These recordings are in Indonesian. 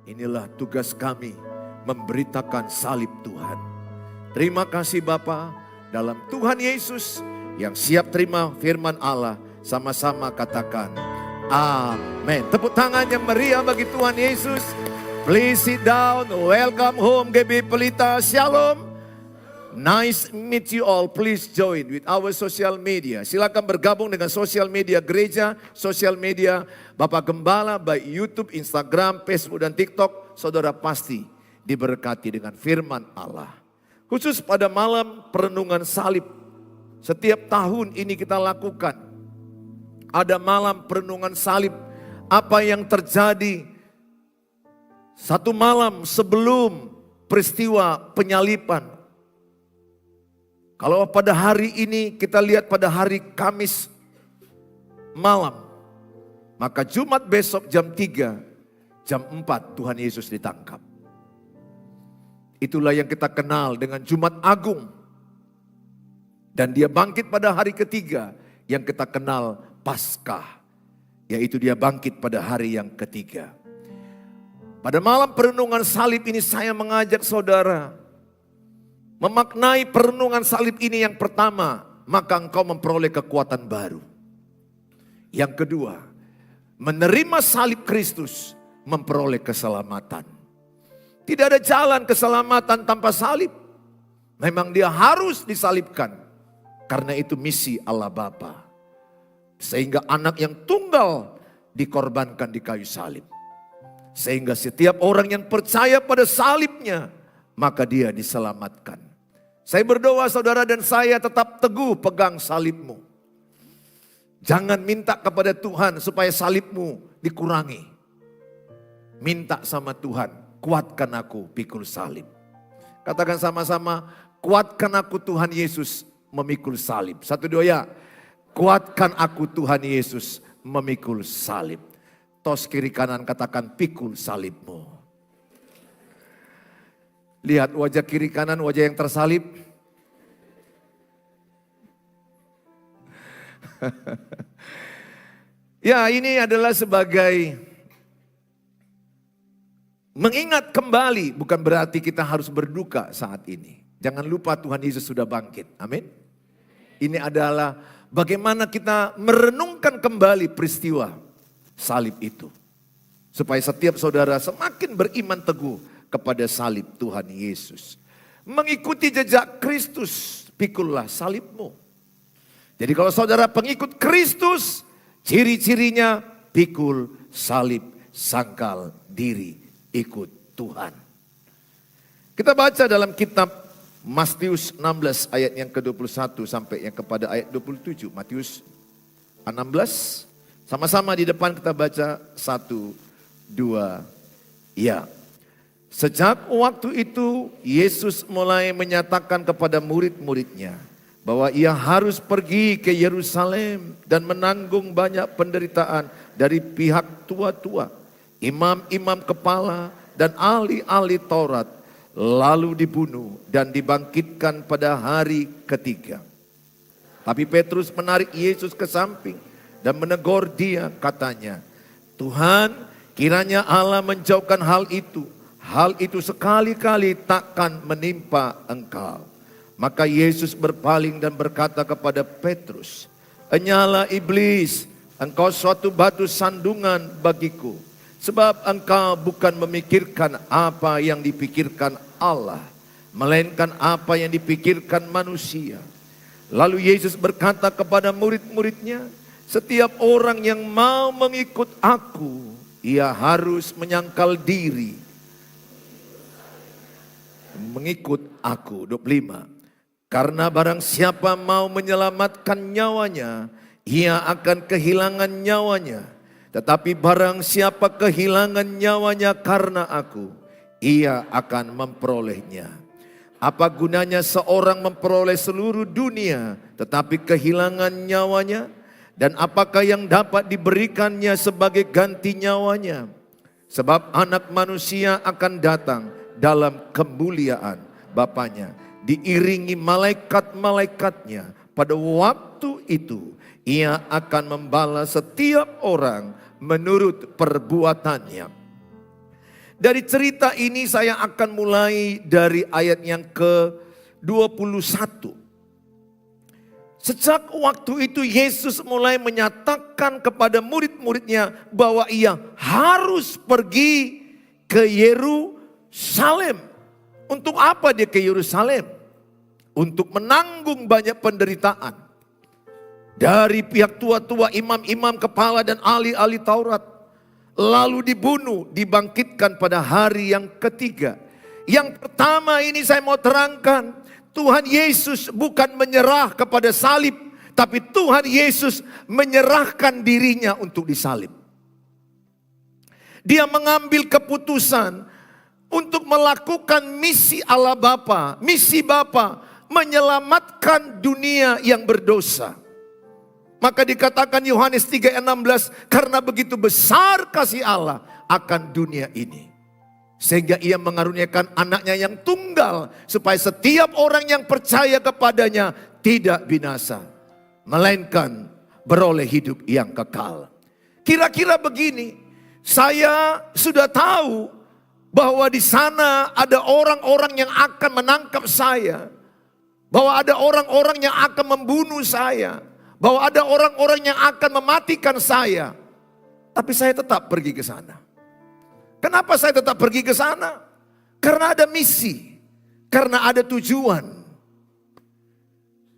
Inilah tugas kami, memberitakan salib Tuhan. Terima kasih Bapa, dalam Tuhan Yesus yang siap terima firman Allah. Sama-sama katakan amin. Tepuk tangan yang meriah bagi Tuhan Yesus. Please sit down. Welcome home GB Pelita. Shalom. Nice meet you all. Please join with our social media. Silakan bergabung dengan sosial media gereja, sosial media Bapak Gembala, baik YouTube, Instagram, Facebook, dan TikTok. Saudara pasti diberkati dengan firman Allah. Khusus pada malam perenungan salib. Setiap tahun ini kita lakukan. Ada malam perenungan salib. Apa yang terjadi satu malam sebelum peristiwa penyaliban. Kalau pada hari ini kita lihat pada hari Kamis malam, maka Jumat besok jam 3, jam 4 Tuhan Yesus ditangkap. Itulah yang kita kenal dengan Jumat Agung. Dan dia bangkit pada hari ketiga yang kita kenal Paskah. Yaitu dia bangkit pada hari yang ketiga. Pada malam perenungan salib ini saya mengajak saudara memaknai perenungan salib ini. Yang pertama, maka engkau memperoleh kekuatan baru. Yang kedua, menerima salib Kristus memperoleh keselamatan. Tidak ada jalan keselamatan tanpa salib. Memang dia harus disalibkan. Karena itu misi Allah Bapa. Sehingga anak yang tunggal dikorbankan di kayu salib. Sehingga setiap orang yang percaya pada salibnya, maka dia diselamatkan. Saya berdoa saudara dan saya tetap teguh pegang salibmu. Jangan minta kepada Tuhan supaya salibmu dikurangi. Minta sama Tuhan, kuatkan aku pikul salib. Katakan sama-sama, kuatkan aku Tuhan Yesus memikul salib. 1, 2 ya. Kuatkan aku Tuhan Yesus memikul salib. Tos kiri kanan katakan pikul salibmu. Lihat wajah kiri kanan, wajah yang tersalib. Ya, ini adalah sebagai mengingat kembali, bukan berarti kita harus berduka saat ini. Jangan lupa Tuhan Yesus sudah bangkit. Amin. Ini adalah bagaimana kita merenungkan kembali peristiwa salib itu. Supaya setiap saudara semakin beriman teguh kepada salib Tuhan Yesus. Mengikuti jejak Kristus, pikullah salibmu. Jadi kalau saudara pengikut Kristus, ciri-cirinya pikul salib, sangkal diri, ikut Tuhan. Kita baca dalam kitab Matius 16 ayat yang ke-21 sampai yang kepada ayat 27. Matius 16. Sama-sama di depan kita baca 1, 2, ya. Sejak waktu itu Yesus mulai menyatakan kepada murid-muridnya bahwa ia harus pergi ke Yerusalem dan menanggung banyak penderitaan dari pihak tua-tua, imam-imam kepala dan ahli-ahli Taurat, lalu dibunuh dan dibangkitkan pada hari ketiga. Tapi Petrus menarik Yesus ke samping dan menegur dia, katanya, Tuhan, kiranya Allah menjauhkan hal itu. Hal itu sekali-kali takkan menimpa engkau. Maka Yesus berpaling dan berkata kepada Petrus, Enyalah iblis, engkau suatu batu sandungan bagiku. Sebab engkau bukan memikirkan apa yang dipikirkan Allah, melainkan apa yang dipikirkan manusia. Lalu Yesus berkata kepada murid-muridnya, setiap orang yang mau mengikut aku, ia harus menyangkal diri. Mengikut aku, 25. Karena barang siapa mau menyelamatkan nyawanya, ia akan kehilangan nyawanya. Tetapi barang siapa kehilangan nyawanya karena aku, ia akan memperolehnya. Apa gunanya seorang memperoleh seluruh dunia, tetapi kehilangan nyawanya? Dan apakah yang dapat diberikannya sebagai ganti nyawanya? Sebab anak manusia akan datang dalam kemuliaan Bapanya, diiringi malaikat-malaikatnya. Pada waktu itu ia akan membalas setiap orang menurut perbuatannya. Dari cerita ini saya akan mulai dari ayat yang ke-21. Sejak waktu itu Yesus mulai menyatakan kepada murid-muridnya bahwa ia harus pergi ke Yerusalem. Untuk apa dia ke Yerusalem? Untuk menanggung banyak penderitaan dari pihak tua-tua, imam-imam kepala dan ahli-ahli Taurat. Lalu dibunuh, dibangkitkan pada hari yang ketiga. Yang pertama ini saya mau terangkan, Tuhan Yesus bukan menyerah kepada salib, tapi Tuhan Yesus menyerahkan dirinya untuk disalib. Dia mengambil keputusan untuk melakukan misi Allah Bapa, misi Bapa menyelamatkan dunia yang berdosa. Maka dikatakan Yohanes 3:16, karena begitu besar kasih Allah akan dunia ini, sehingga ia mengaruniakan anaknya yang tunggal, supaya setiap orang yang percaya kepadanya tidak binasa, melainkan beroleh hidup yang kekal. Kira-kira begini, saya sudah tahu bahwa di sana ada orang-orang yang akan menangkap saya, bahwa ada orang-orang yang akan membunuh saya, bahwa ada orang-orang yang akan mematikan saya. Tapi saya tetap pergi ke sana. Kenapa saya tetap pergi ke sana? Karena ada misi, karena ada tujuan.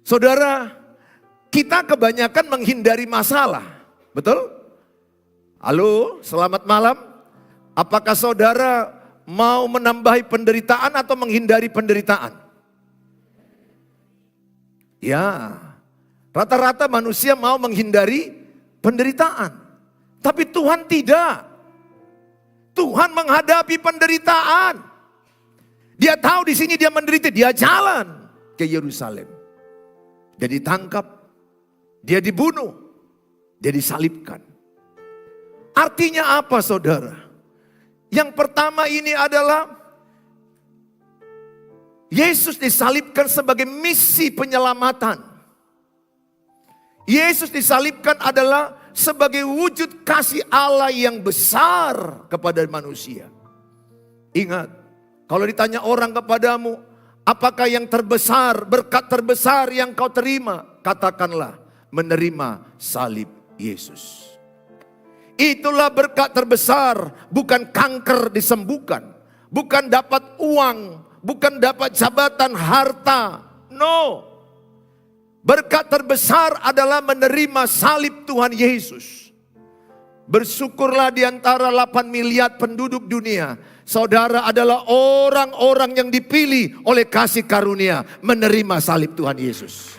Saudara, kita kebanyakan menghindari masalah, betul? Halo, selamat malam. Apakah saudara mau menambahi penderitaan atau menghindari penderitaan? Ya, rata-rata manusia mau menghindari penderitaan. Tapi Tuhan tidak. Tuhan menghadapi penderitaan. Dia tahu di sini dia menderita, dia jalan ke Yerusalem. Dia ditangkap, dia dibunuh, dia disalibkan. Artinya apa saudara? Yang pertama ini adalah Yesus disalibkan sebagai misi penyelamatan. Yesus disalibkan adalah sebagai wujud kasih Allah yang besar kepada manusia. Ingat, kalau ditanya orang kepadamu, apakah yang terbesar, berkat terbesar yang kau terima? Katakanlah, menerima salib Yesus. Itulah berkat terbesar, bukan kanker disembuhkan, bukan dapat uang, bukan dapat jabatan, harta. No. Berkat terbesar adalah menerima salib Tuhan Yesus. Bersyukurlah di antara 8 miliar penduduk dunia, saudara adalah orang-orang yang dipilih oleh kasih karunia menerima salib Tuhan Yesus.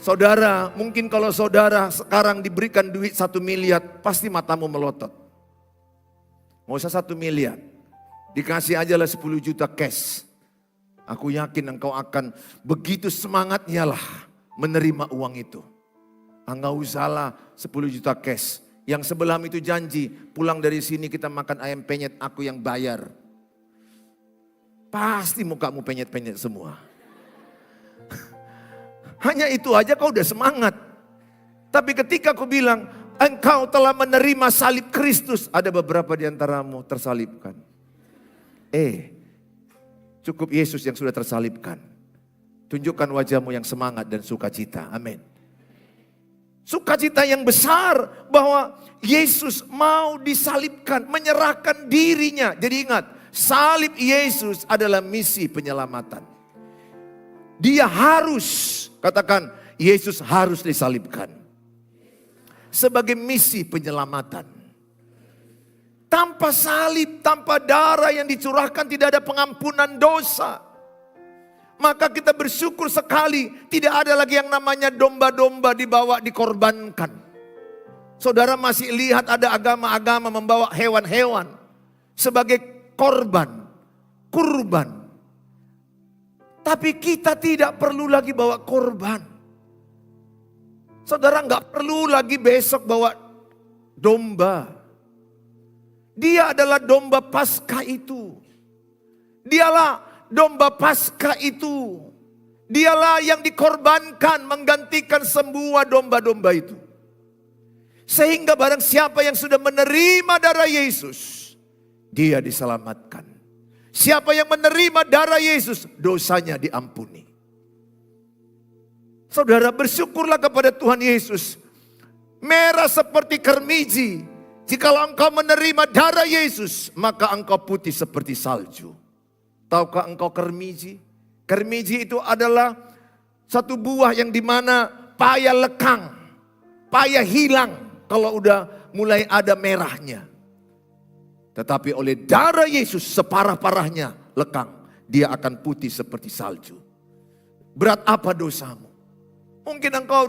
Saudara, mungkin kalau saudara sekarang diberikan duit 1 miliar, pasti matamu melotot. Mau usah 1 miliar, dikasih ajalah 10 juta cash. Aku yakin engkau akan begitu semangatnya lah menerima uang itu. Enggak usahlah 10 juta cash. Yang sebelah itu janji, pulang dari sini kita makan ayam penyet, aku yang bayar. Pasti mukamu penyet-penyet semua. Hanya itu aja kau udah semangat. Tapi ketika aku bilang, engkau telah menerima salib Kristus, ada beberapa di antaramu tersalibkan. Cukup Yesus yang sudah tersalibkan. Tunjukkan wajahmu yang semangat dan sukacita. Amin. Sukacita yang besar bahwa Yesus mau disalibkan, menyerahkan dirinya. Jadi ingat, salib Yesus adalah misi penyelamatan. Dia harus, katakan, Yesus harus disalibkan. Sebagai misi penyelamatan. Tanpa salib, tanpa darah yang dicurahkan tidak ada pengampunan dosa. Maka kita bersyukur sekali tidak ada lagi yang namanya domba-domba dibawa dikorbankan. Saudara masih lihat ada agama-agama membawa hewan-hewan sebagai korban, kurban. Tapi kita tidak perlu lagi bawa korban. Saudara nggak perlu lagi besok bawa domba. Dia adalah domba Paskah itu. Dialah domba Paskah itu. Dialah yang dikorbankan menggantikan semua domba-domba itu. Sehingga barang siapa yang sudah menerima darah Yesus, dia diselamatkan. Siapa yang menerima darah Yesus, dosanya diampuni. Saudara, bersyukurlah kepada Tuhan Yesus. Merah seperti kermiji. Jikalau engkau menerima darah Yesus, maka engkau putih seperti salju. Tahukah engkau kermiji? Kermiji itu adalah satu buah yang dimana paya lekang, paya hilang kalau udah mulai ada merahnya. Tetapi oleh darah Yesus separah-parahnya lekang, dia akan putih seperti salju. Berat apa dosamu? Mungkin engkau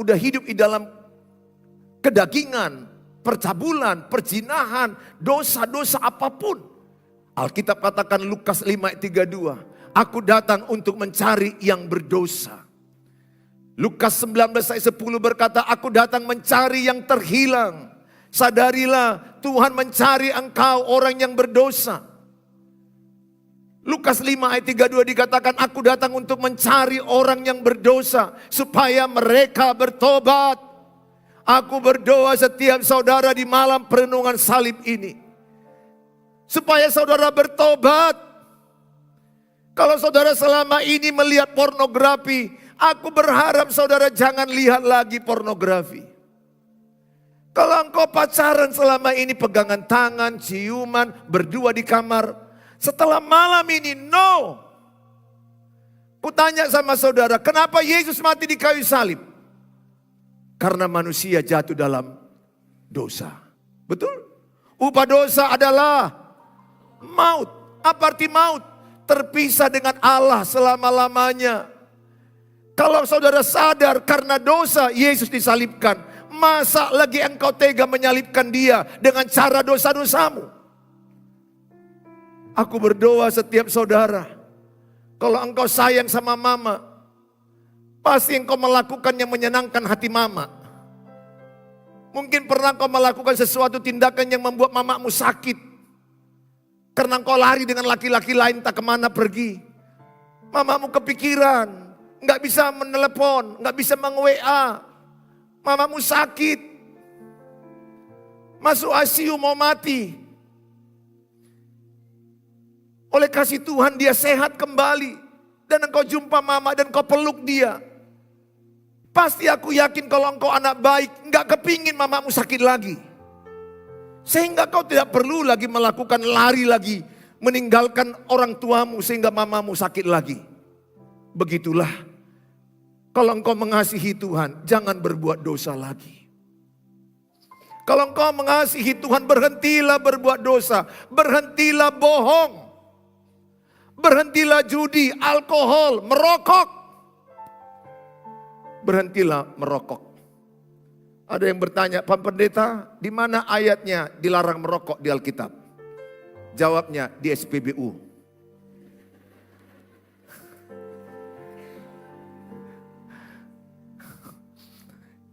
udah hidup di dalam kedagingan, percabulan, perzinahan, dosa-dosa apapun. Alkitab katakan Lukas 5 ayat 32, aku datang untuk mencari yang berdosa. Lukas 19 ayat 10 berkata, aku datang mencari yang terhilang. Sadarilah Tuhan mencari engkau orang yang berdosa. Lukas 5 ayat 32 dikatakan, aku datang untuk mencari orang yang berdosa supaya mereka bertobat. Aku berdoa setiap saudara di malam perenungan salib ini, supaya saudara bertobat. Kalau saudara selama ini melihat pornografi, aku berharap saudara jangan lihat lagi pornografi. Kalau engkau pacaran selama ini, pegangan tangan, ciuman, berdua di kamar, setelah malam ini, no. Kutanya sama saudara, kenapa Yesus mati di kayu salib? Karena manusia jatuh dalam dosa. Betul? Upah dosa adalah maut. Apa arti maut? Terpisah dengan Allah selama-lamanya. Kalau saudara sadar karena dosa Yesus disalibkan, masa lagi engkau tega menyalibkan dia dengan cara dosa-dosamu? Aku berdoa setiap saudara, kalau engkau sayang sama mama, pasti engkau melakukan yang menyenangkan hati mama. Mungkin pernah engkau melakukan sesuatu tindakan yang membuat mamamu sakit. Karena engkau lari dengan laki-laki lain tak kemana pergi. Mamamu kepikiran, gak bisa menelepon, gak bisa meng-WA. Mamamu sakit, masuk ICU mau mati. Oleh kasih Tuhan dia sehat kembali. Dan engkau jumpa mama dan engkau peluk dia. Pasti aku yakin kalau engkau anak baik, enggak kepingin mamamu sakit lagi. Sehingga kau tidak perlu lagi melakukan lari lagi, meninggalkan orang tuamu sehingga mamamu sakit lagi. Begitulah. Kalau engkau mengasihi Tuhan, jangan berbuat dosa lagi. Kalau engkau mengasihi Tuhan, berhentilah berbuat dosa. Berhentilah bohong. Berhentilah judi, alkohol, merokok. Berhentilah merokok. Ada yang bertanya, Pak Pendeta, di mana ayatnya dilarang merokok di Alkitab? Jawabnya di SPBU.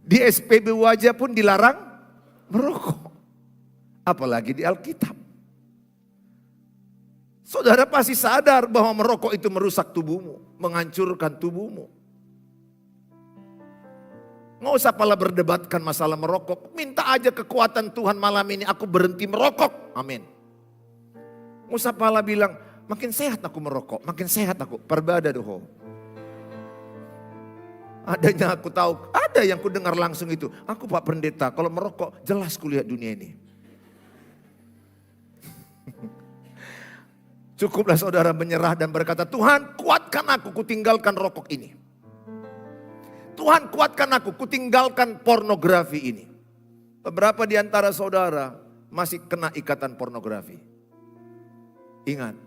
Di SPBU aja pun dilarang merokok. Apalagi di Alkitab. Saudara pasti sadar bahwa merokok itu merusak tubuhmu, menghancurkan tubuhmu. Nggak usah pala berdebatkan masalah merokok. Minta aja kekuatan Tuhan malam ini, aku berhenti merokok. Amin. Nggak usah pala bilang, makin sehat aku merokok, makin sehat aku. Perbada doh. Adanya aku tahu, ada yang ku dengar langsung itu. Aku Pak Pendeta, kalau merokok jelas kulihat dunia ini. Cukuplah saudara menyerah dan berkata, Tuhan kuatkan aku, kutinggalkan rokok ini. Tuhan kuatkan aku, kutinggalkan pornografi ini. Beberapa di antara saudara masih kena ikatan pornografi. Ingat,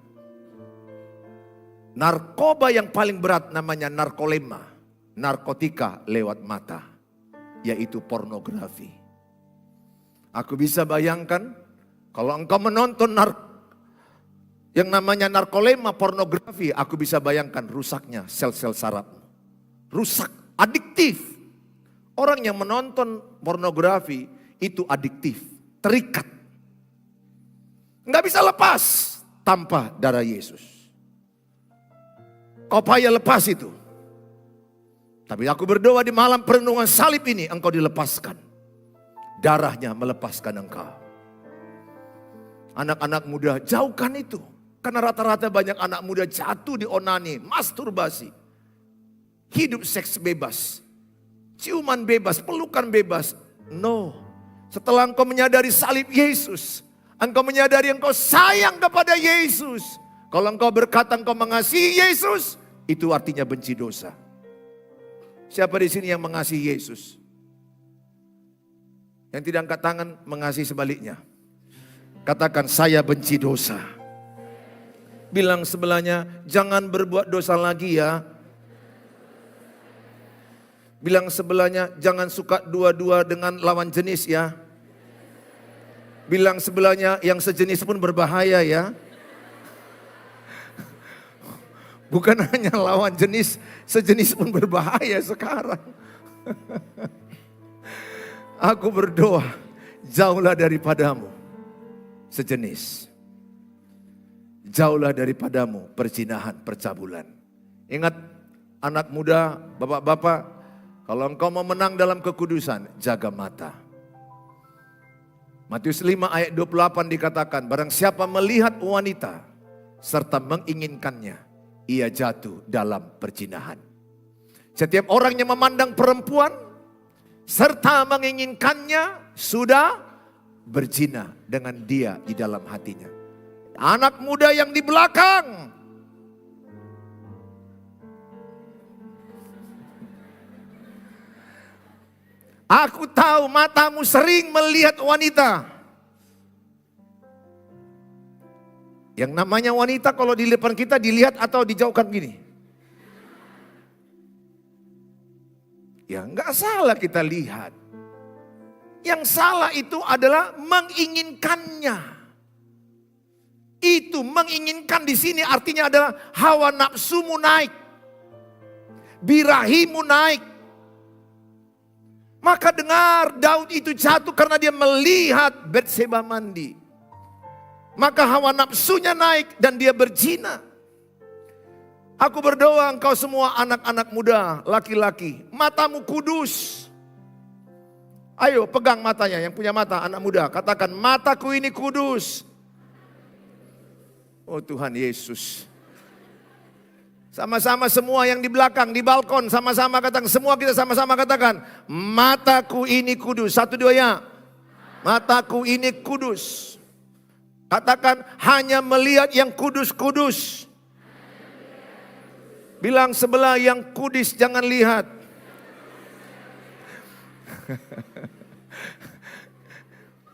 narkoba yang paling berat namanya narkolema. Narkotika lewat mata, yaitu pornografi. Aku bisa bayangkan kalau engkau menonton yang namanya narkolema, pornografi, aku bisa bayangkan rusaknya sel-sel sarafmu. Rusak, adiktif. Orang yang menonton pornografi itu adiktif, terikat. Nggak bisa lepas tanpa darah Yesus. Kau payah lepas itu. Tapi aku berdoa di malam perenungan salib ini engkau dilepaskan. darahnya melepaskan engkau. Anak-anak muda, jauhkan itu. Karena rata-rata banyak anak muda jatuh di onani, masturbasi. Hidup seks bebas. Ciuman bebas, pelukan bebas. No. Setelah engkau menyadari salib Yesus, engkau menyadari engkau sayang kepada Yesus. Kalau engkau berkata engkau mengasihi Yesus, itu artinya benci dosa. Siapa di sini yang mengasihi Yesus? Yang tidak angkat tangan mengasihi sebaliknya. Katakan, saya benci dosa. Bilang sebelahnya, jangan berbuat dosa lagi ya. Bilang sebelahnya, jangan suka dua-dua dengan lawan jenis ya. Bilang sebelahnya, yang sejenis pun berbahaya ya. Bukan hanya lawan jenis, sejenis pun berbahaya sekarang. Aku berdoa, jauhlah daripadamu sejenis. Jauhlah daripadamu perzinahan, percabulan. Ingat anak muda, bapak-bapak, kalau engkau mau menang dalam kekudusan, jaga mata. Matius 5 ayat 28 dikatakan, barang siapa melihat wanita serta menginginkannya, ia jatuh dalam perzinahan. Setiap orang yang memandang perempuan serta menginginkannya sudah berzina dengan dia di dalam hatinya. Anak muda yang di belakang, aku tahu matamu sering melihat wanita. Yang namanya wanita kalau di depan kita dilihat atau dijauhkan gini. Ya enggak salah kita lihat. Yang salah itu adalah menginginkannya. Itu menginginkan di sini artinya adalah hawa nafsumu naik. Birahimu naik. Maka dengar, Daud itu jatuh karena dia melihat Batseba mandi. Maka hawa nafsunya naik dan dia berzina. Aku berdoa engkau semua anak-anak muda, laki-laki, matamu kudus. Ayo pegang matanya, yang punya mata anak muda, katakan mataku ini kudus. Oh Tuhan Yesus. Sama-sama semua yang di belakang, di balkon, sama-sama katakan, semua kita sama-sama katakan, mataku ini kudus. 1, 2 ya. Mataku ini kudus. Katakan hanya melihat yang kudus-kudus. Bilang sebelah yang kudus jangan lihat.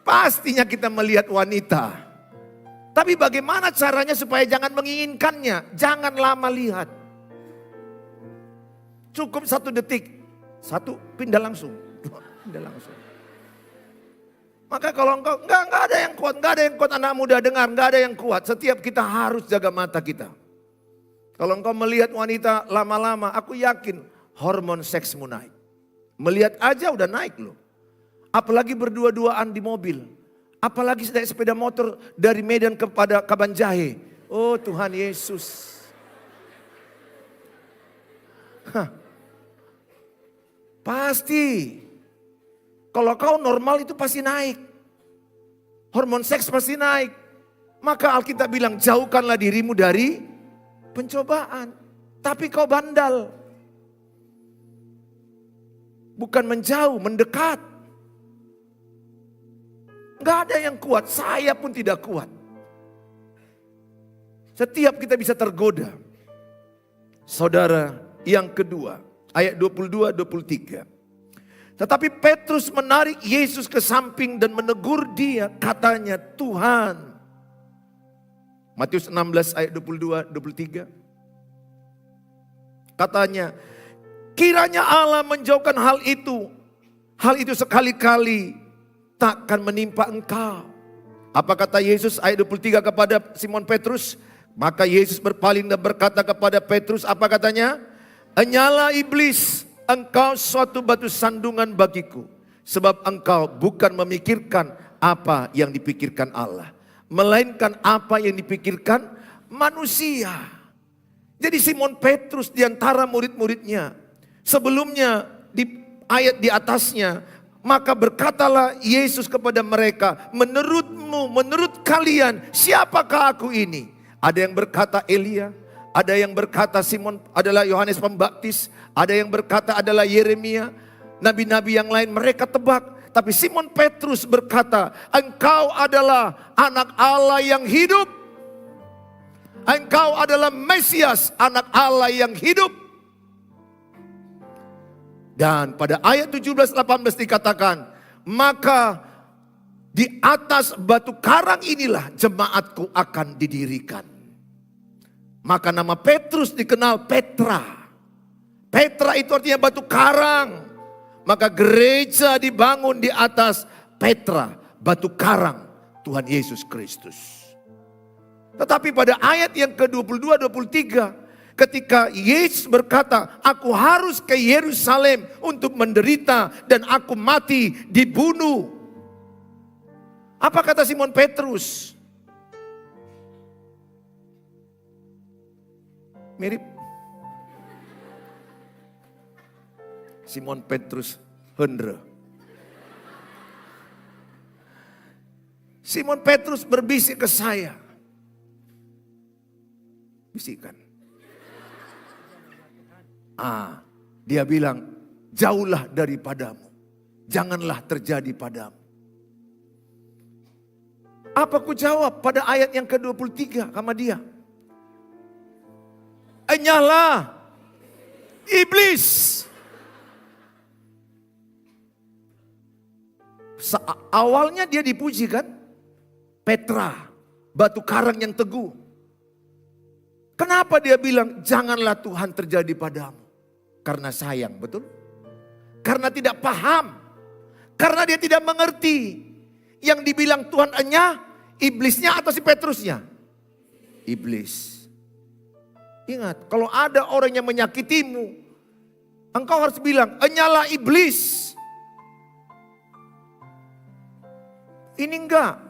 Pastinya kita melihat wanita. Tapi bagaimana caranya supaya jangan menginginkannya? Jangan lama lihat. Cukup 1 detik. 1 pindah langsung. 2 pindah langsung. Maka kalau engkau enggak ada yang kuat, enggak ada yang kuat anak muda dengar, enggak ada yang kuat. Setiap kita harus jaga mata kita. Kalau engkau melihat wanita lama-lama, aku yakin hormon seksmu naik. Melihat aja udah naik loh. Apalagi berdua-duaan di mobil. Apalagi naik sepeda motor dari Medan kepada Kabanjahe. Oh Tuhan Yesus. Pasti. Kalau kau normal itu pasti naik. Hormon seks pasti naik. Maka Alkitab bilang jauhkanlah dirimu dari pencobaan. Tapi kau bandal. Bukan menjauh, mendekat. Gak ada yang kuat, saya pun tidak kuat. Setiap kita bisa tergoda. Saudara, yang kedua, ayat 22-23. Tetapi Petrus menarik Yesus ke samping dan menegur dia, katanya, Tuhan. Matius 16 ayat 22-23. Katanya, kiranya Allah menjauhkan hal itu sekali-kali takkan menimpa engkau. Apa kata Yesus ayat 23 kepada Simon Petrus? Maka Yesus berpaling dan berkata kepada Petrus, apa katanya? Enyalah iblis, engkau suatu batu sandungan bagiku. Sebab engkau bukan memikirkan apa yang dipikirkan Allah, melainkan apa yang dipikirkan manusia. Jadi Simon Petrus di antara murid-muridnya, sebelumnya di ayat di atasnya, Maka berkatalah Yesus kepada mereka, menurutmu, menurut kalian, siapakah aku ini? Ada yang berkata Elia, ada yang berkata Simon adalah Yohanes Pembaptis, ada yang berkata adalah Yeremia, nabi-nabi yang lain mereka tebak. Tapi Simon Petrus berkata, engkau adalah anak Allah yang hidup. Engkau adalah Mesias, anak Allah yang hidup. Dan pada ayat 17-18 dikatakan, maka di atas batu karang inilah jemaatku akan didirikan. Maka nama Petrus dikenal Petra. Petra itu artinya batu karang. Maka gereja dibangun di atas Petra, batu karang Tuhan Yesus Kristus. Tetapi pada ayat yang ke-22-23, ketika Yesus berkata, aku harus ke Yerusalem untuk menderita dan aku mati dibunuh. Apa kata Simon Petrus? Mirip. Simon Petrus Hendra. Simon Petrus berbisik ke saya. Bisikan. Dia bilang, jauhlah daripadamu, janganlah terjadi padamu. Apa ku jawab pada ayat yang ke-23 sama dia? Enyahlah iblis. Awalnya dia dipuji kan? Petra, batu karang yang teguh. Kenapa dia bilang janganlah Tuhan terjadi padamu? Karena sayang, betul? Karena tidak paham. Karena dia tidak mengerti. Yang dibilang Tuhan enyah, iblisnya atau si Petrusnya? Iblis. Ingat, kalau ada orang yang menyakitimu, engkau harus bilang, enyahlah iblis. Ini enggak,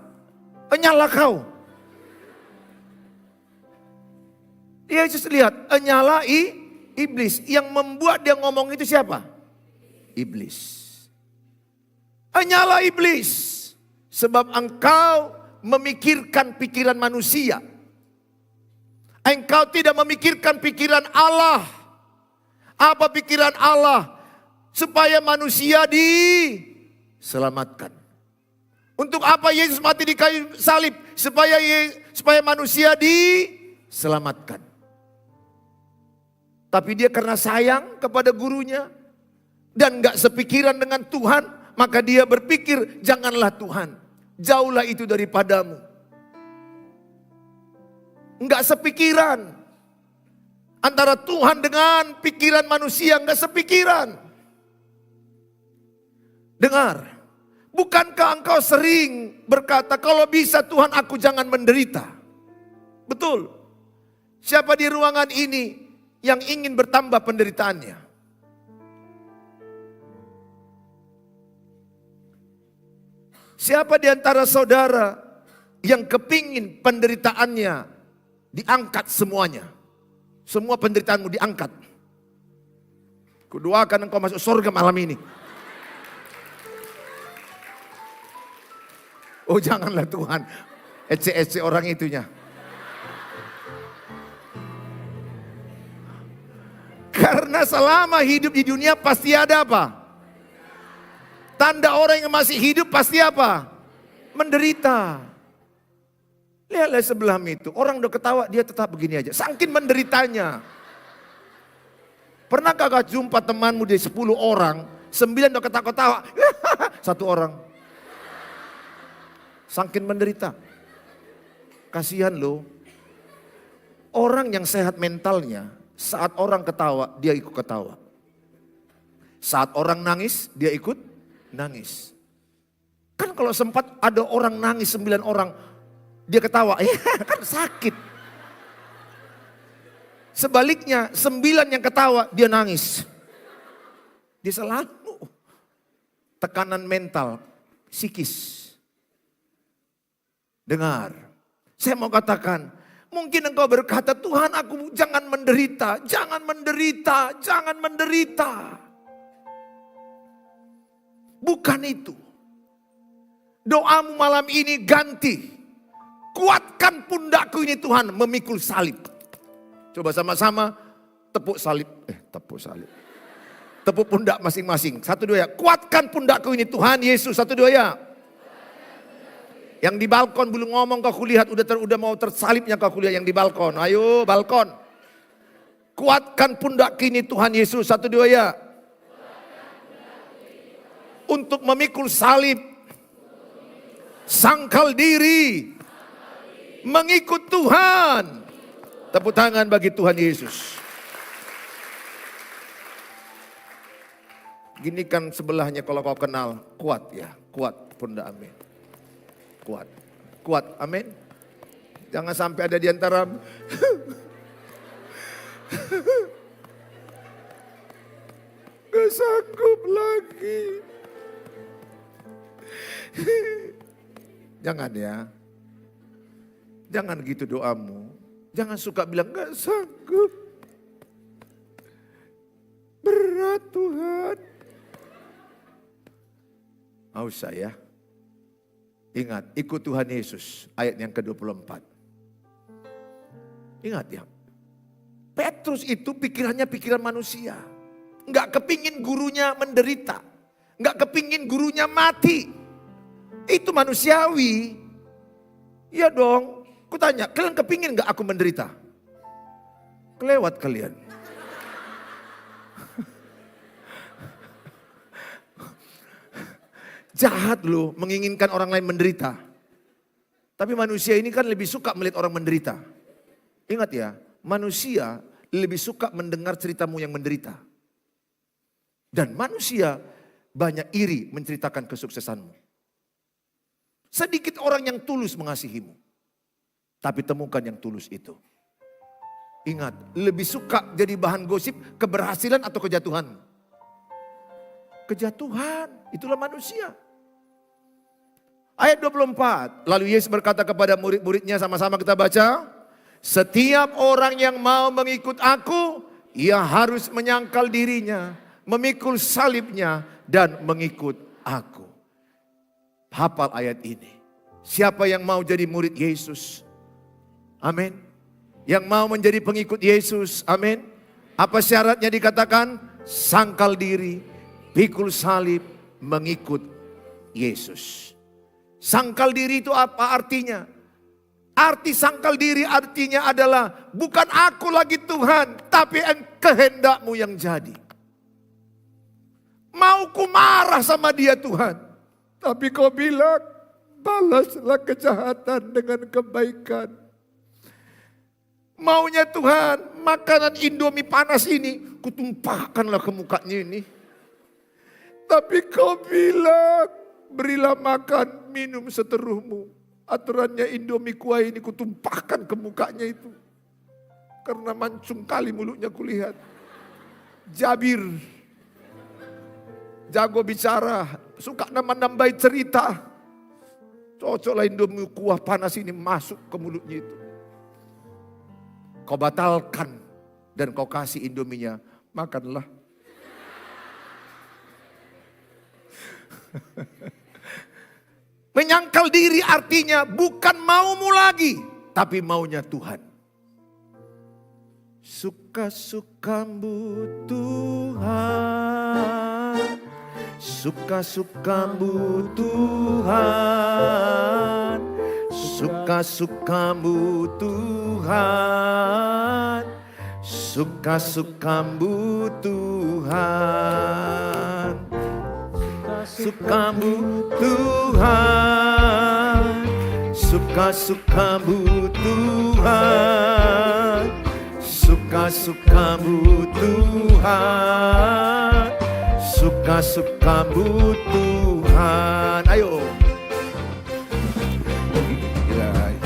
enyahlah kau. Yesus lihat, enyahlah iblis. Yang membuat dia ngomong itu siapa? Iblis. Enyahlah iblis. Sebab engkau memikirkan pikiran manusia. Engkau tidak memikirkan pikiran Allah. Apa pikiran Allah? Supaya manusia diselamatkan. Untuk apa Yesus mati di kayu salib? Supaya manusia diselamatkan. Tapi dia karena sayang kepada gurunya dan gak sepikiran dengan Tuhan, maka dia berpikir janganlah Tuhan, jauhlah itu daripadamu. Gak sepikiran. Antara Tuhan dengan pikiran manusia gak sepikiran. Dengar, bukankah engkau sering berkata, kalau bisa Tuhan aku jangan menderita? Betul. Siapa di ruangan ini yang ingin bertambah penderitaannya? Siapa di antara saudara yang kepingin penderitaannya diangkat semuanya? Semua penderitaanmu diangkat. Kudoakan engkau masuk surga malam ini. Oh janganlah Tuhan, ece-ece orang itunya. Karena selama hidup di dunia pasti ada apa? Tanda orang yang masih hidup pasti apa? Menderita. Lihatlah sebelah itu, orang udah ketawa dia tetap begini aja. Saking menderitanya. Pernahkah kau jumpa temanmu di 10 orang, 9 udah ketawa-ketawa, 1 orang. Saking menderita. Kasihan loh. Orang yang sehat mentalnya, saat orang ketawa, dia ikut ketawa. Saat orang nangis, dia ikut nangis. Kan kalau sempat ada orang nangis 9 orang, dia ketawa, ya kan sakit. Sebaliknya 9 yang ketawa, dia nangis. Dia selalu tekanan mental, psikis. Dengar, saya mau katakan, mungkin engkau berkata, Tuhan aku jangan menderita, jangan menderita, jangan menderita. Bukan itu. Doamu malam ini ganti. Kuatkan pundakku ini Tuhan memikul salib. Coba sama-sama tepuk salib. Tepuk salib. Tepuk pundak masing-masing. 1, 2 ya. Kuatkan pundakku ini Tuhan Yesus. 1, 2 ya. Yang di balkon belum ngomong kau kulihat. Udah mau tersalibnya kau kulihat yang di balkon. Ayo balkon. Kuatkan pundak ini Tuhan Yesus. 1, 2 ya. Untuk memikul salib. Sangkal diri. Mengikut Tuhan. Tepuk tangan bagi Tuhan Yesus. Gini kan sebelahnya kalau kau kenal. Kuat ya. Kuat pundak, amin. Kuat. Kuat, amin. Jangan sampai ada di antara. Gak sanggup lagi. Jangan ya. Jangan gitu doamu. Jangan suka bilang gak sanggup. Berat Tuhan. Mau saya. Ingat, ikut Tuhan Yesus. Ayat yang ke-24. Ingat ya. Petrus itu pikirannya pikiran manusia. Nggak kepingin gurunya menderita. Nggak kepingin gurunya mati. Itu manusiawi. Iya dong. Kutanya, kalian kepingin nggak aku menderita? Kelewat kalian. Jahat loh menginginkan orang lain menderita. Tapi manusia ini kan lebih suka melihat orang menderita. Ingat ya, manusia lebih suka mendengar ceritamu yang menderita. Dan manusia banyak iri menceritakan kesuksesanmu. Sedikit orang yang tulus mengasihimu. Tapi temukan yang tulus itu. Ingat, lebih suka jadi bahan gosip keberhasilan atau kejatuhan? Kejatuhan, itulah manusia. Ayat 24, lalu Yesus berkata kepada murid-muridnya, sama-sama kita baca. Setiap orang yang mau mengikut aku, ia harus menyangkal dirinya, memikul salibnya, dan mengikut aku. Hafal ayat ini. Siapa yang mau jadi murid Yesus? Amin. Yang mau menjadi pengikut Yesus, amin. Apa syaratnya dikatakan? Sangkal diri, pikul salib, mengikut Yesus. Sangkal diri itu apa artinya? Arti sangkal diri artinya adalah bukan aku lagi Tuhan, tapi kehendakmu yang jadi. Mau ku marah sama dia Tuhan, tapi kau bilang balaslah kejahatan dengan kebaikan. Maunya Tuhan, makanan Indomie panas ini kutumpahkanlah ke mukanya ini. Tapi kau bilang, berilah makan, minum seteruhmu. Aturannya Indomie kuah ini kutumpahkan ke mukanya itu. Karena mancung kali mulutnya kulihat. Jabir. Jago bicara, suka nambah-nambahin cerita. Cocoklah Indomie kuah panas ini masuk ke mulutnya itu. Kau batalkan dan kau kasih Indominya, makanlah. Menyangkal diri artinya bukan maumu lagi, tapi maunya Tuhan. Suka-sukamu Tuhan, suka-sukamu Tuhan, suka-sukamu Tuhan, suka-sukamu Tuhan, suka-sukamu Tuhan, suka-sukamu Tuhan, suka-sukamu Tuhan, suka-sukamu Tuhan. Ayo.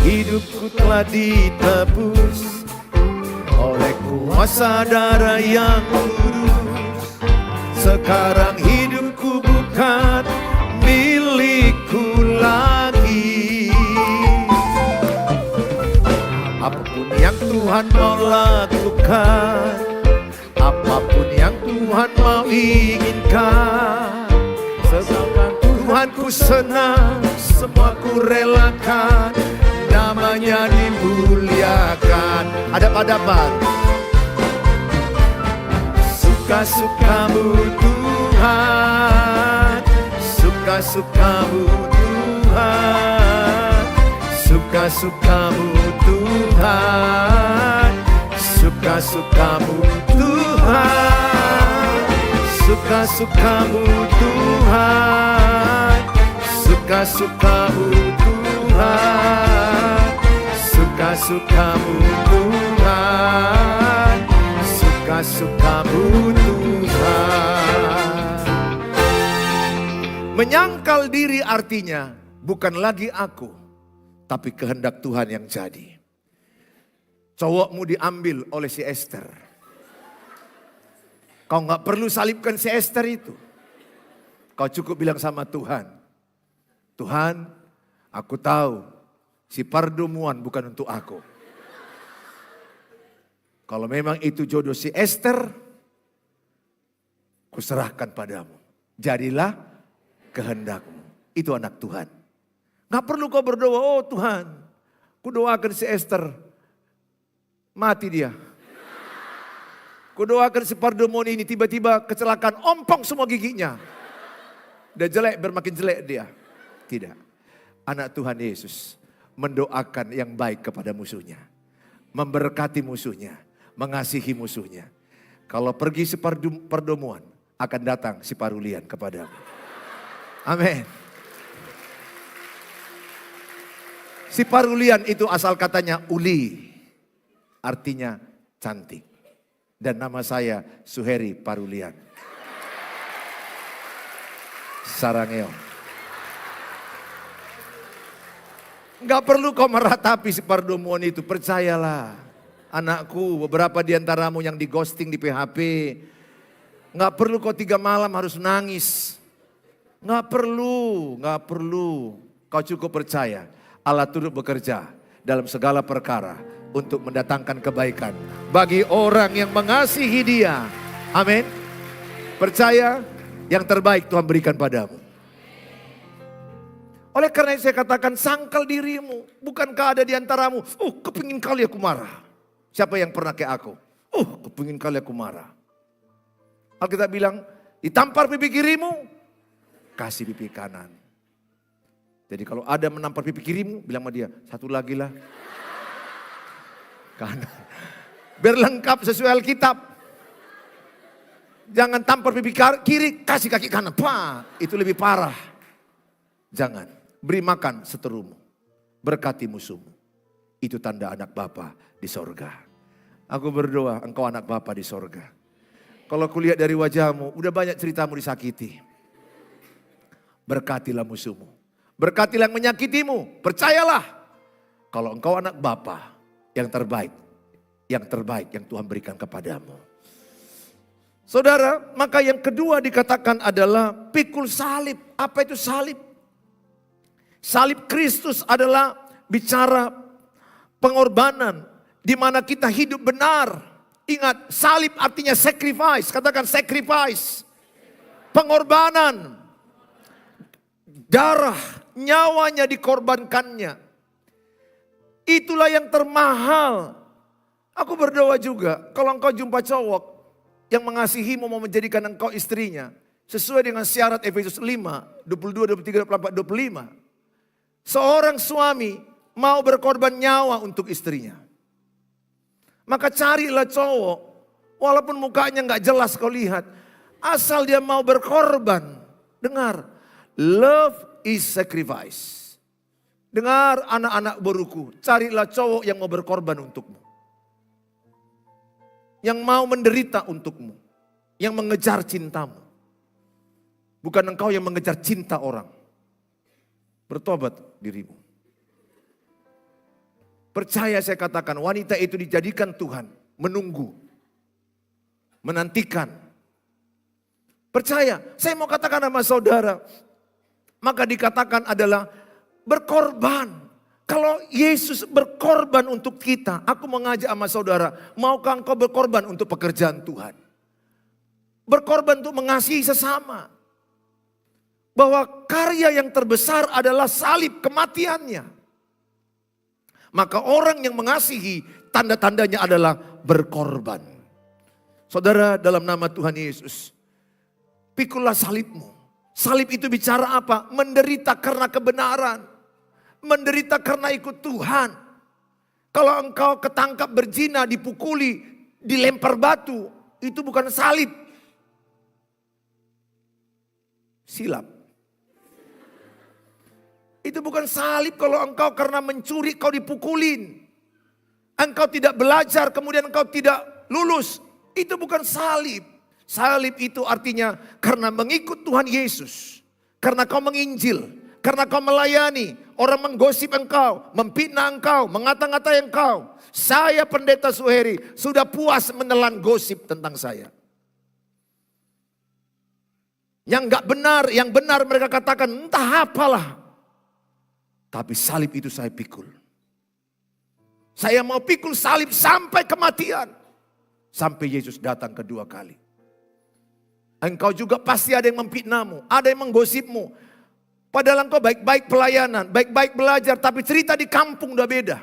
Hidupku telah ditebus oleh kuasa darah yang kudus. Sekarang hidupku bukan milikku lagi. Apapun yang Tuhan mau lakukan, apapun yang Tuhan mau inginkan, Tuhan ku senang, semua ku relakan, namanya dimuliakan. Hadap-hadapan. Suka-sukamu Tuhan, suka-sukamu Tuhan, suka-sukamu Tuhan, suka-sukamu Tuhan, suka-sukamu Tuhan, suka-sukamu Tuhan, suka-sukamu Tuhan, suka-sukamu Tuhan. Menyangkal diri artinya bukan lagi aku, tapi kehendak Tuhan yang jadi. Cowokmu diambil oleh si Esther. Kau gak perlu salibkan si Esther itu. Kau cukup bilang sama Tuhan, Tuhan, aku tahu si Pardomuan bukan untuk aku. Kalau memang itu jodoh si Esther, kuserahkan padamu. Jadilah kehendakmu. Itu anak Tuhan. Gak perlu kau berdoa, oh Tuhan, kudoakan si Esther, mati dia. Kudoakan si Pardomuan ini tiba-tiba kecelakaan, ompong semua giginya. Udah jelek, bermakin jelek dia. Tidak. Anak Tuhan Yesus mendoakan yang baik kepada musuhnya. Memberkati musuhnya. Mengasihi musuhnya. Kalau pergi si Pardomuan, akan datang si Parulian kepadamu. Amin. Si Parulian itu asal katanya uli. Artinya cantik. Dan nama saya Suheri Parulian. Sarangeo. Enggak perlu kau meratapi si Pardomuan itu, percayalah. Anakku, beberapa di antaramu yang di ghosting di PHP. Enggak perlu kau 3 malam harus nangis. Enggak perlu. Kau cukup percaya. Allah turut bekerja dalam segala perkara untuk mendatangkan kebaikan bagi orang yang mengasihi Dia. Amin. Percaya yang terbaik Tuhan berikan padamu. Oleh karena itu saya katakan sangkal dirimu. Bukankah ada di antaramu, kepingin kali aku marah. Siapa yang pernah kayak aku? Kepingin kali aku marah. Alkitab bilang, ditampar pipi kirimu, kasih pipi kanan. Jadi kalau ada menampar pipi kirimu, bilang sama dia, satu lagi lah. Kanan. Biar lengkap sesuai Alkitab. Jangan tampar pipi kiri, kasih kaki kanan. Itu lebih parah. Jangan. Beri makan seterumu. Berkati musuhmu. Itu tanda anak Bapa di sorga. Aku berdoa engkau anak Bapa di sorga. Kalau kulihat dari wajahmu, udah banyak ceritamu disakiti. Berkatilah musuhmu. Berkatilah yang menyakitimu. Percayalah. Kalau engkau anak Bapa yang terbaik. Yang terbaik yang Tuhan berikan kepadamu. Saudara, maka yang kedua dikatakan adalah pikul salib. Apa itu salib? Salib Kristus adalah bicara pengorbanan. Di mana kita hidup benar. Ingat, salib artinya sacrifice. Katakan sacrifice. Pengorbanan. Darah, nyawanya dikorbankannya. Itulah yang termahal. Aku berdoa juga, kalau engkau jumpa cowok yang mengasihimu mau menjadikan engkau istrinya. Sesuai dengan syarat Efesus 5, 22, 23, 24, 25. Seorang suami mau berkorban nyawa untuk istrinya. Maka carilah cowok, walaupun mukanya gak jelas kau lihat. Asal dia mau berkorban. Dengar, love is sacrifice. Dengar anak-anak boruku, carilah cowok yang mau berkorban untukmu. Yang mau menderita untukmu. Yang mengejar cintamu. Bukan engkau yang mengejar cinta orang. Bertobat dirimu. Percaya saya katakan wanita itu dijadikan Tuhan. Menunggu. Menantikan. Percaya. Saya mau katakan sama saudara. Maka dikatakan adalah berkorban. Kalau Yesus berkorban untuk kita, aku mengajak sama saudara, maukah engkau berkorban untuk pekerjaan Tuhan? Berkorban untuk mengasihi sesama. bahwa karya yang terbesar adalah salib, kematiannya. Maka orang yang mengasihi, tanda-tandanya adalah berkorban. Saudara, dalam nama Tuhan Yesus, pikulah salibmu. Salib itu bicara apa? Menderita karena kebenaran. Menderita karena ikut Tuhan. Kalau engkau ketangkap berzina, dipukuli, dilempar batu, itu bukan salib. Silap. Itu bukan salib kalau engkau karena mencuri kau dipukulin. Engkau tidak belajar kemudian engkau tidak lulus. Itu bukan salib. Salib itu artinya karena mengikut Tuhan Yesus. Karena kau menginjil. Karena kau melayani. Orang menggosip engkau. Memfitnah engkau. Mengata-ngatai engkau. Saya pendeta Suheri sudah puas menelan gosip tentang saya. Yang enggak benar, yang benar mereka katakan entah apalah. Tapi salib itu saya pikul. Saya mau pikul salib sampai kematian. Sampai Yesus datang kedua kali. Engkau juga pasti ada yang memfitnahmu, ada yang menggosipmu. Padahal engkau baik-baik pelayanan, baik-baik belajar, tapi cerita di kampung udah beda.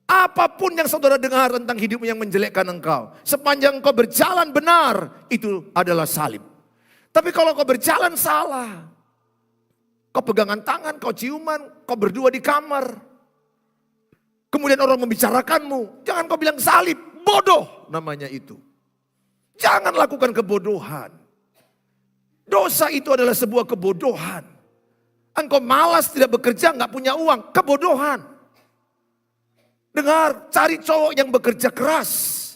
Apapun yang saudara dengar tentang hidupmu yang menjelekkan engkau, sepanjang engkau berjalan benar, itu adalah salib. Tapi kalau kau berjalan salah, kau pegangan tangan, kau ciuman, kau berdua di kamar. Kemudian orang membicarakanmu, jangan kau bilang salib, bodoh namanya itu. Jangan lakukan kebodohan. Dosa itu adalah sebuah kebodohan. Engkau malas tidak bekerja, nggak punya uang, kebodohan. Dengar, cari cowok yang bekerja keras.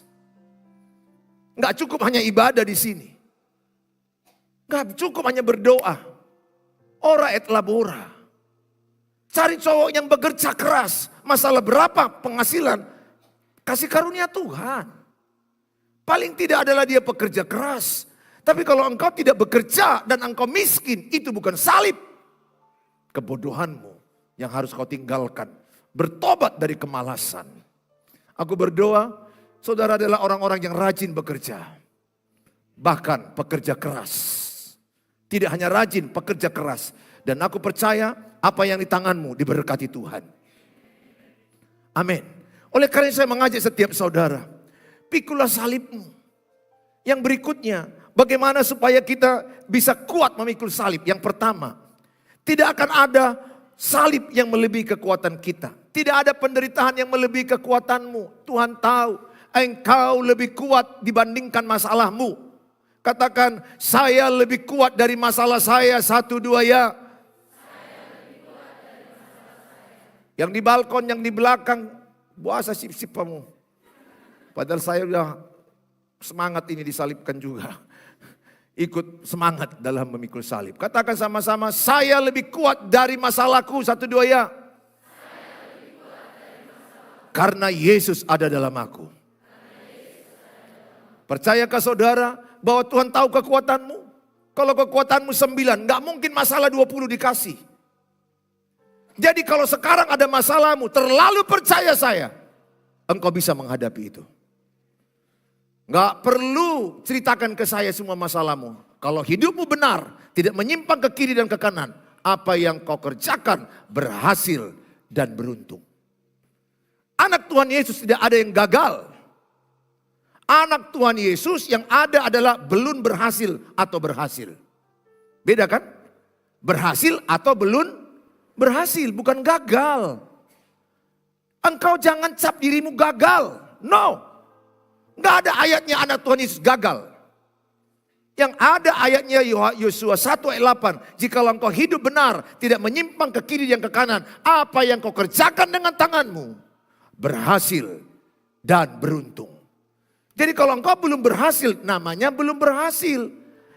Nggak cukup hanya ibadah di sini. Nggak cukup hanya berdoa. Ora et labora. Cari cowok yang bekerja keras. Masalah berapa penghasilan? Kasih karunia Tuhan. Paling tidak adalah dia pekerja keras. Tapi kalau engkau tidak bekerja dan engkau miskin, itu bukan salib. Kebodohanmu yang harus kau tinggalkan. Bertobat dari kemalasan. Aku berdoa, saudara adalah orang-orang yang rajin bekerja. Bahkan pekerja keras. Tidak hanya rajin, pekerja keras. Dan aku percaya apa yang di tanganmu diberkati Tuhan. Amin. Oleh karena saya mengajak setiap saudara, pikulah salibmu. Yang berikutnya, bagaimana supaya kita bisa kuat memikul salib? Yang pertama, tidak akan ada salib yang melebihi kekuatan kita. Tidak ada penderitaan yang melebihi kekuatanmu. Tuhan tahu engkau lebih kuat dibandingkan masalahmu. Katakan, saya lebih kuat dari masalah saya. 1, 2 ya. Yang di balkon, yang di belakang, puasa sip-sip kamu. Padahal saya udah semangat ini disalibkan juga. Ikut semangat dalam memikul salib. Katakan sama-sama, saya lebih kuat dari masalahku. 1, 2 ya. Karena Yesus ada dalam aku. Percayakah saudara bahwa Tuhan tahu kekuatanmu? Kalau kekuatanmu 9, gak mungkin masalah 20 dikasih. Jadi kalau sekarang ada masalahmu, terlalu percaya saya, engkau bisa menghadapi itu. Gak perlu ceritakan ke saya semua masalahmu. Kalau hidupmu benar, tidak menyimpang ke kiri dan ke kanan, apa yang kau kerjakan berhasil dan beruntung. Anak Tuhan Yesus tidak ada yang gagal. Anak Tuhan Yesus yang ada adalah belum berhasil atau berhasil. Beda kan? Berhasil atau belum berhasil, bukan gagal. Engkau jangan cap dirimu gagal. No. Nggak ada ayatnya anak Tuhan Yesus gagal. Yang ada ayatnya Yosua 1 ayat 8. Jikalau engkau hidup benar, tidak menyimpang ke kiri dan ke kanan, apa yang kau kerjakan dengan tanganmu berhasil dan beruntung. Jadi kalau engkau belum berhasil, namanya belum berhasil.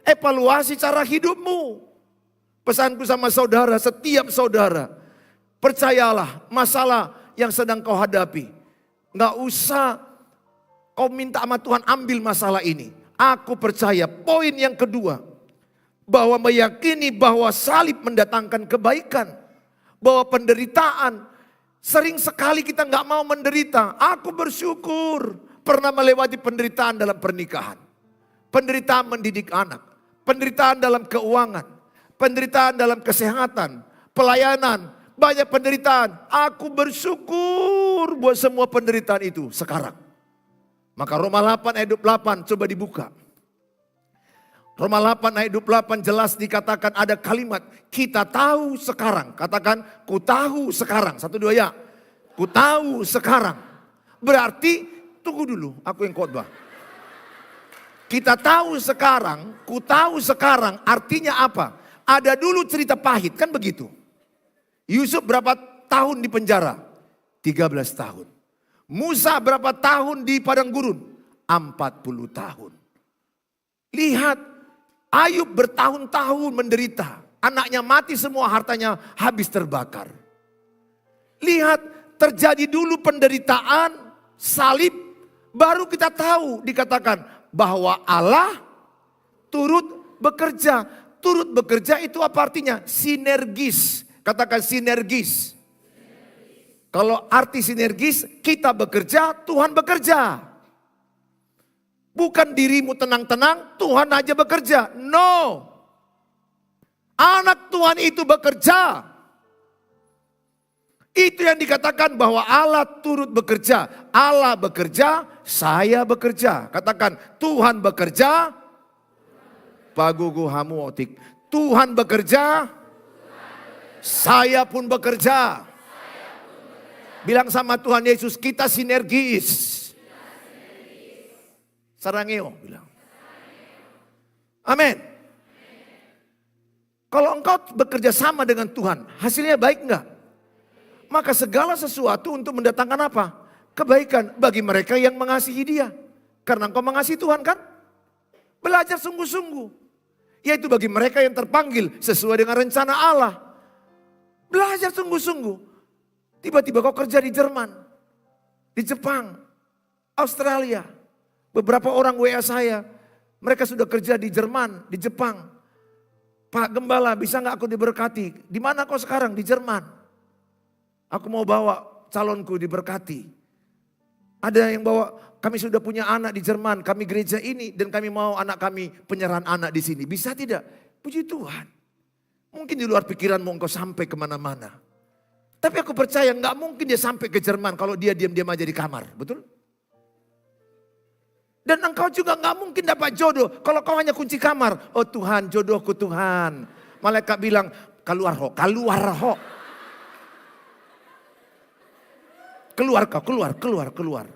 Evaluasi cara hidupmu. Pesanku sama saudara, setiap saudara, percayalah masalah yang sedang kau hadapi. Nggak usah kau minta sama Tuhan ambil masalah ini. Aku percaya poin yang kedua, bahwa meyakini bahwa salib mendatangkan kebaikan. Bahwa penderitaan, sering sekali kita nggak mau menderita. Aku bersyukur pernah melewati penderitaan dalam pernikahan. Penderitaan mendidik anak. penderitaan dalam keuangan, penderitaan dalam kesehatan, pelayanan, banyak penderitaan. Aku bersyukur buat semua penderitaan itu sekarang. Maka Roma 8 ayat 28 coba dibuka. Roma 8 ayat 28 jelas dikatakan ada kalimat, kita tahu sekarang. Katakan, ku tahu sekarang. 1, 2 ya. Ku tahu sekarang. Berarti, tunggu dulu, aku yang khotbah. Kita tahu sekarang, ku tahu sekarang artinya apa? Ada dulu cerita pahit, kan begitu. Yusuf berapa tahun di penjara? 13 tahun. Musa berapa tahun di padang gurun? 40 tahun. Lihat, Ayub bertahun-tahun menderita. Anaknya mati semua, hartanya habis terbakar. Lihat, terjadi dulu penderitaan, salib. Baru kita tahu dikatakan bahwa Allah turut bekerja. Turut bekerja itu apa artinya? Sinergis. Katakan sinergis. Kalau arti sinergis, kita bekerja, Tuhan bekerja. Bukan dirimu tenang-tenang, Tuhan aja bekerja. No. Anak Tuhan itu bekerja. Itu yang dikatakan bahwa Allah turut bekerja. Allah bekerja, saya bekerja. Katakan, Tuhan bekerja. Pagugu hamu otik. Tuhan bekerja, saya pun bekerja. Bilang sama Tuhan Yesus, kita sinergis. Sarangeo bilang. Amin. Kalau engkau bekerja sama dengan Tuhan, hasilnya baik enggak? Maka segala sesuatu untuk mendatangkan apa? Kebaikan bagi mereka yang mengasihi Dia. Karena engkau mengasihi Tuhan kan? Belajar sungguh-sungguh. Yaitu bagi mereka yang terpanggil sesuai dengan rencana Allah. Belajar sungguh-sungguh. Tiba-tiba kau kerja di Jerman, di Jepang, Australia. Beberapa orang WA saya, mereka sudah kerja di Jerman, di Jepang. Pak Gembala, bisa nggak aku diberkati? Di mana kau sekarang? Di Jerman. Aku mau bawa calonku diberkati. Ada yang bawa, kami sudah punya anak di Jerman, kami gereja ini dan kami mau anak kami penyerahan anak di sini. Bisa tidak? Puji Tuhan. Mungkin di luar pikiranmu engkau sampai kemana-mana. Tapi aku percaya nggak mungkin dia sampai ke Jerman kalau dia diam-diam aja di kamar. Betul? Dan engkau juga nggak mungkin dapat jodoh kalau kau hanya kunci kamar. Oh Tuhan, jodohku Tuhan. Malaikat bilang, keluar ho, keluar ho. Keluar kau, keluar.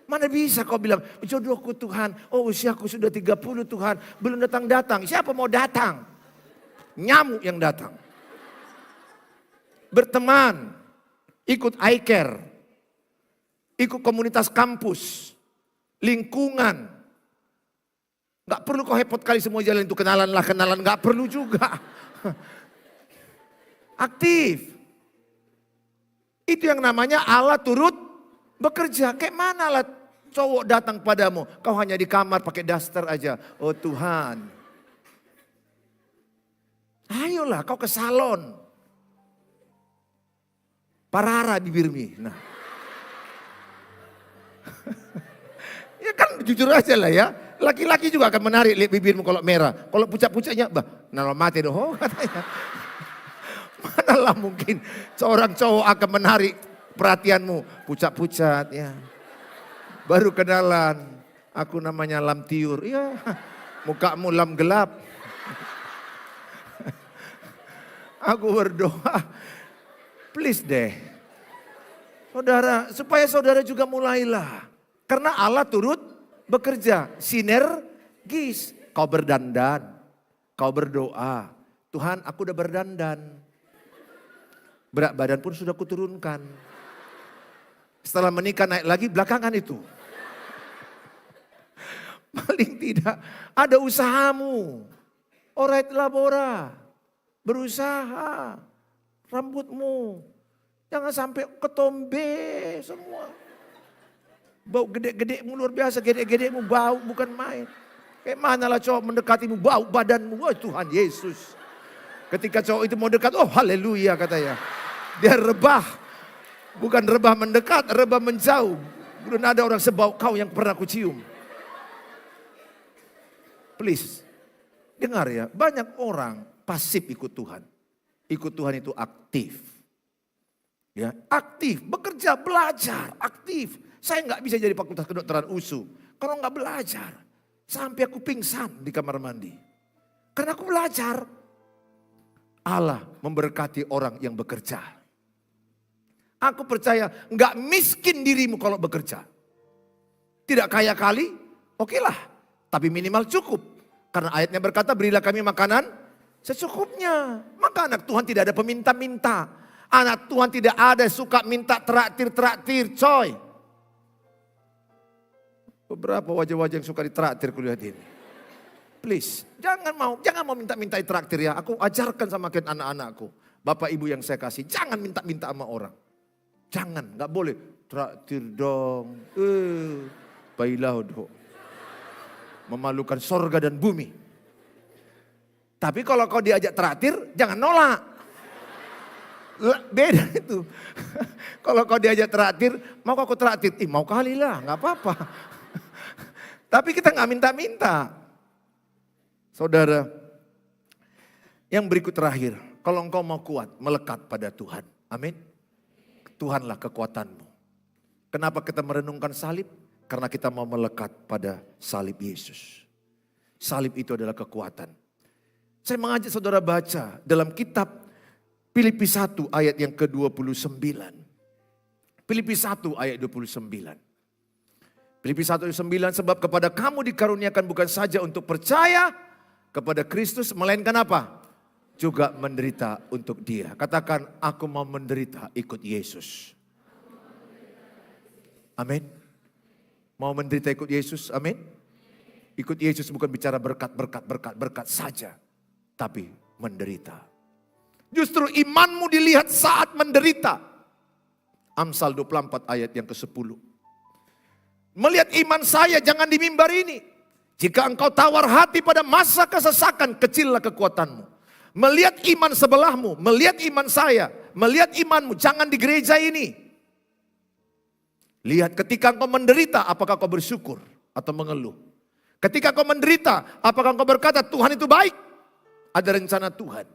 Mana bisa kau bilang, jodohku Tuhan. Oh usiaku sudah 30 Tuhan, belum datang-datang. Siapa mau datang? Nyamuk yang datang. Berteman, ikut iCare, ikut komunitas kampus. Lingkungan. Gak perlu kau hepot kali semua jalan itu kenalan. Gak perlu juga. Aktif. Itu yang namanya Allah turut bekerja. Kayak mana lah cowok datang padamu. Kau hanya di kamar pakai daster aja. Oh Tuhan. Ayolah kau ke salon. Parara bibirmi. Nah. Ya kan jujur aja lah ya. Laki-laki juga akan menarik lihat bibirmu kalau merah. Kalau pucat-pucatnya, nalo mati doh katanya. Manalah mungkin seorang cowok akan menarik perhatianmu. Pucat-pucat ya. Baru kenalan. Aku namanya Lam Tiur. Ya, mukamu lam gelap. Aku berdoa. Please deh. Saudara, supaya saudara juga mulailah. Karena Allah turut bekerja, sinergis. Kau berdandan, kau berdoa. Tuhan aku udah berdandan. Berat badan pun sudah kuturunkan. Setelah menikah naik lagi belakangan itu. Paling tidak ada usahamu. Orait labora. Berusaha. Rambutmu. Jangan sampai ketombe semua. Bau gede-gedemu luar biasa, gede-gedemu bau bukan main. Kayak mana lah cowok mendekatimu, bau badanmu, wah Tuhan Yesus. Ketika cowok itu mau dekat, oh haleluya katanya. Dia rebah, bukan rebah mendekat, rebah menjauh. Belum ada orang sebau kau yang pernah kucium. Please, Dengar ya, banyak orang pasif ikut Tuhan. Ikut Tuhan itu aktif. Ya, aktif, bekerja, belajar, aktif. Saya nggak bisa jadi fakultas kedokteran USU kalau nggak belajar. Sampai aku pingsan di kamar mandi. Karena aku belajar. Allah memberkati orang yang bekerja. Aku percaya nggak miskin dirimu kalau bekerja. Tidak kaya kali, okelah. Tapi minimal cukup. Karena ayatnya berkata berilah kami makanan secukupnya. Maka anak Tuhan tidak ada peminta-minta. Anak Tuhan tidak ada suka minta traktir-traktir, coy. Beberapa wajah-wajah yang suka ditraktir kulihat ini. Please, jangan mau minta-minta traktir ya. Aku ajarkan sama anak-anakku. Bapak ibu yang saya kasih, jangan minta-minta sama orang. Jangan, gak boleh. Traktir dong. Baiklah dong. Memalukan sorga dan bumi. Tapi kalau kau diajak traktir, jangan nolak. Beda itu. Kalau kau diajak traktir, mau aku traktir? Mau kali lah, gak apa-apa. Tapi kita gak minta-minta. Saudara, yang berikut terakhir. Kalau engkau mau kuat, melekat pada Tuhan. Amin. Tuhanlah kekuatanmu. Kenapa kita merenungkan salib? Karena kita mau melekat pada salib Yesus. Salib itu adalah kekuatan. Saya mengajak saudara baca dalam kitab Filipi 1 ayat yang ke-29. Filipi 1 ayat 29. Filipi 1 ayat 9, sebab kepada kamu dikaruniakan bukan saja untuk percaya kepada Kristus, melainkan apa? Juga menderita untuk Dia. Katakan, aku mau menderita ikut Yesus. Amin. Mau menderita ikut Yesus, amin. Ikut Yesus bukan bicara berkat saja. Tapi menderita. Justru imanmu dilihat saat menderita. Amsal 24 ayat yang ke-10. Melihat iman saya jangan di mimbar ini. Jika engkau tawar hati pada masa kesesakan, kecillah kekuatanmu. Melihat iman sebelahmu, melihat iman saya, melihat imanmu, jangan di gereja ini. Lihat ketika engkau menderita, apakah kau bersyukur atau mengeluh? Ketika kau menderita, apakah engkau berkata Tuhan itu baik? Ada rencana Tuhan.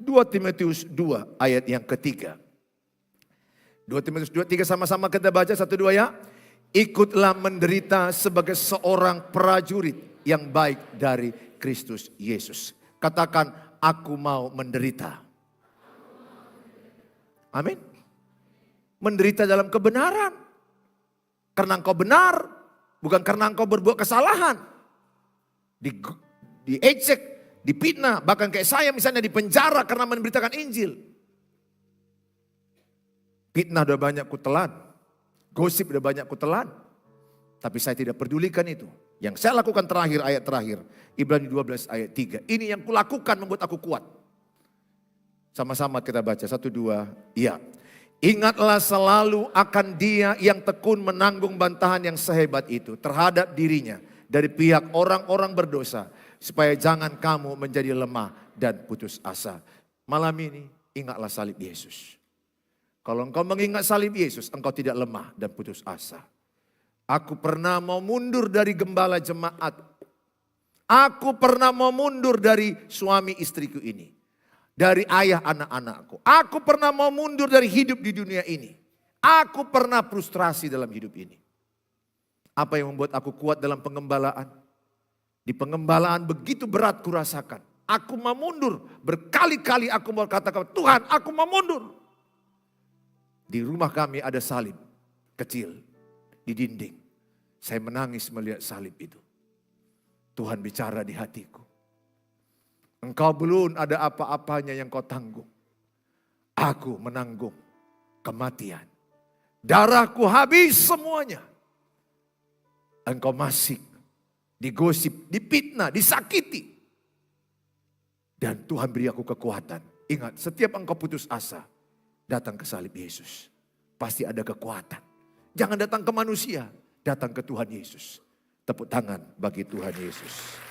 2 Timotius 2 ayat yang ketiga. 2 Timotius 2, 3 sama-sama kita baca 1, 2 ya. Ikutlah menderita sebagai seorang prajurit yang baik dari Kristus Yesus. Katakan, aku mau menderita. Amin. Menderita dalam kebenaran. Karena engkau benar, bukan karena engkau berbuat kesalahan. Diejek, dipitnah, bahkan kayak saya misalnya di penjara karena memberitakan Injil. Fitnah udah banyak kutelan, gosip udah banyak kutelan. Tapi saya tidak pedulikan itu. Yang saya lakukan terakhir, ayat terakhir, Ibrani 12 ayat 3. Ini yang kulakukan membuat aku kuat. Sama-sama kita baca, 1, 2, iya. Ingatlah selalu akan Dia yang tekun menanggung bantahan yang sehebat itu terhadap dirinya dari pihak orang-orang berdosa. Supaya jangan kamu menjadi lemah dan putus asa. Malam ini ingatlah salib Yesus. Kalau engkau mengingat salib Yesus, engkau tidak lemah dan putus asa. Aku pernah mau mundur dari gembala jemaat. Aku pernah mau mundur dari suami istriku ini. Dari ayah anak-anakku. Aku pernah mau mundur dari hidup di dunia ini. Aku pernah frustrasi dalam hidup ini. Apa yang membuat aku kuat dalam pengembalaan? Di pengembalaan begitu berat kurasakan. Aku mau mundur. Berkali-kali aku mau katakan, Tuhan aku mau mundur. Di rumah kami ada salib kecil di dinding. Saya menangis melihat salib itu. Tuhan bicara di hatiku. Engkau belum ada apa-apanya yang kau tanggung. Aku menanggung kematian. Darahku habis semuanya. Engkau masih digosip, dipitnah, disakiti. Dan Tuhan beri aku kekuatan. Ingat, setiap engkau putus asa, datang ke salib Yesus. Pasti ada kekuatan. Jangan datang ke manusia, datang ke Tuhan Yesus. Tepuk tangan bagi Tuhan Yesus.